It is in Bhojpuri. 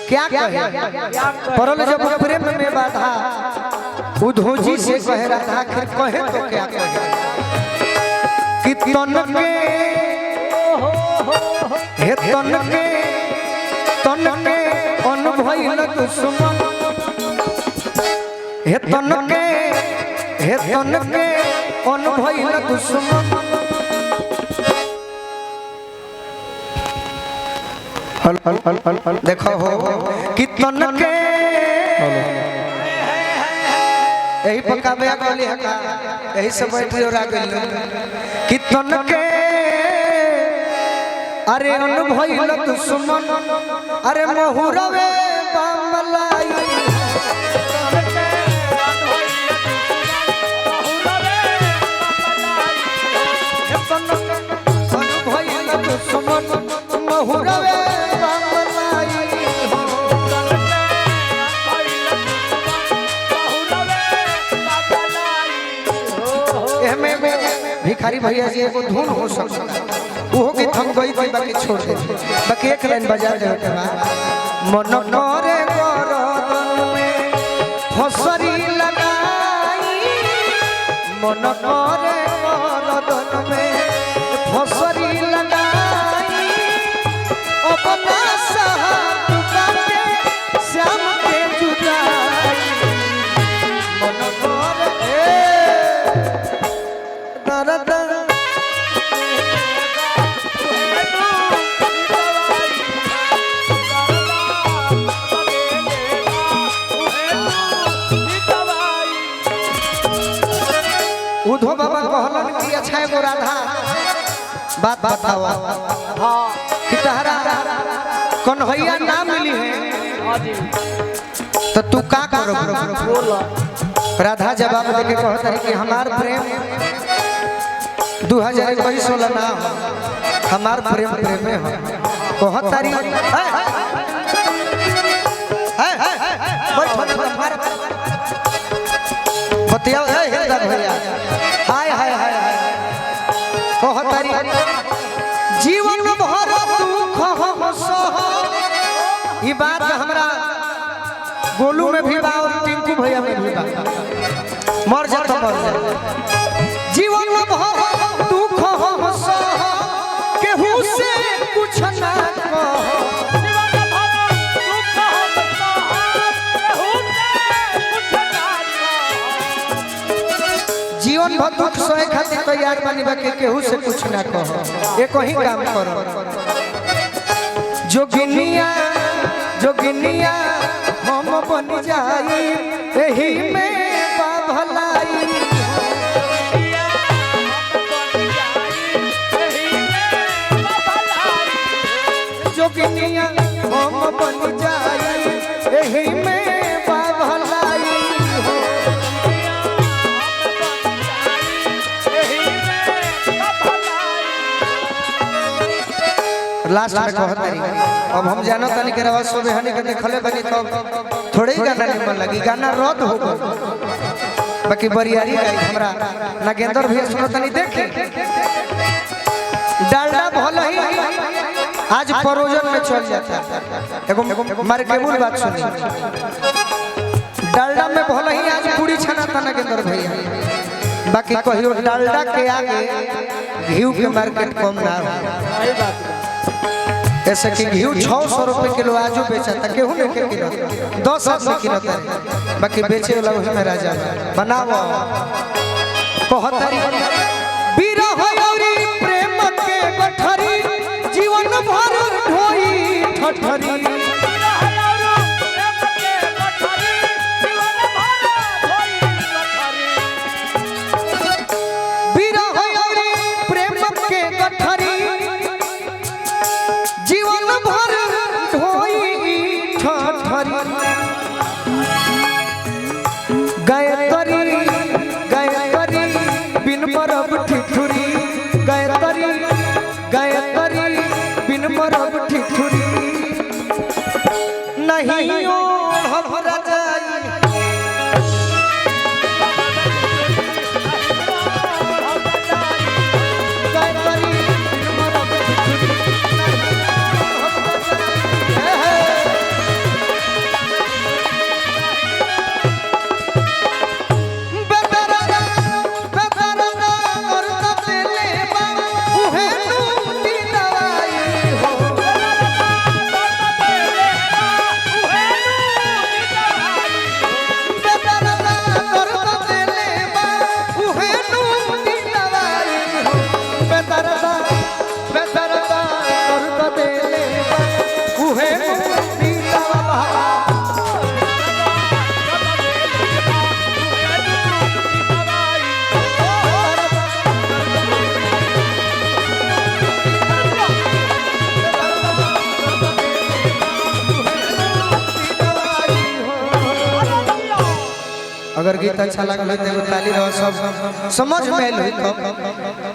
क्या कहे परल जब प्रेम में बाधा उधोजी से कह राधा आखिर कहे तो क्या कहे कि तन के हे तन के अनुभव दुश्मन हे तन के अनुभव दुश्मन देखो हो कि तन के यही पकावे गली हका यही सब बैठे और आ गइल कि तन के अरे अनुभव दुश्मन अरे महुरवे बमलाई अनुभव दुश्मन महुरवे भिखारी भैया जी एगो धुन हो सकता वो कि थम गई बाकी छोड़ दे बाकी एक लाइन बजा दे के बाद मन करे गरदन में फसरी लगाई मन करे गरदन में फसरी लगाई अपना साथ के श्याम के जुदाई मन करे उधो बाबा कहलन कि अच्छा एगो राधा बात बताओ हां कि तहरा कन्हैया ना मिली है हां जी तो तू का करो बोल राधा जवाब देके कहता है कि हमार प्रेम 2022 वाला ना हमार प्रेम प्रेम में है कहतारी बतिया हिंदर भैया हाय हाय हाय कहतारी जीवन भर दुख हम सह ई बात हमरा गोलू में भी बा और टिंकू भैया में भी बा मर जा तो मर जा जीवन भर दुख हम सह केहू से कुछ ना कह जीवन भर दुख हम सह केहू से कुछ ना कह जीवन भर दुख सहे खातिर तैयार बानी बाकी केहू से कुछ ना कह एक ही काम करो जोगिनिया हम बन जाई एही में भलाई जोगिनिया हम बन जाई एही में भलाई लास्ट में कहतारी अब हम जानो तनी के रवा सोबे हनी के देखले बनी तो थोड़े ही गाना निमन लगी गाना रद्द हो गई बाकी बरियारी गाई हमरा नागेंद्र भैया सुनो तनी देखे डालडा भले ही आज परोजन में चल जाता एगो मारे केबुल बात सुनी डालडा में भले ही आज पूरी छना ता नागेंद्र भैया बाकी कहियो डालडा के आगे घी के मार्केट कम ना हो सही बात ऐसे कि घी 600 रुपए किलो आजू बेचा था केहू ने के किलो 10 आदमी किलो था बाकी बेचे वाला वही में राजा बनाओ कहतारी विरह औरी प्रेम के गठरी जीवन भर ढोई ठठरी गायत्री बिन परब ठिठुरी गायत्री बिन परब ठिठुरी नहीं हमरा जाई अगर गीत अच्छा लगल तो ताली रहो सब समझ में आइल हो तो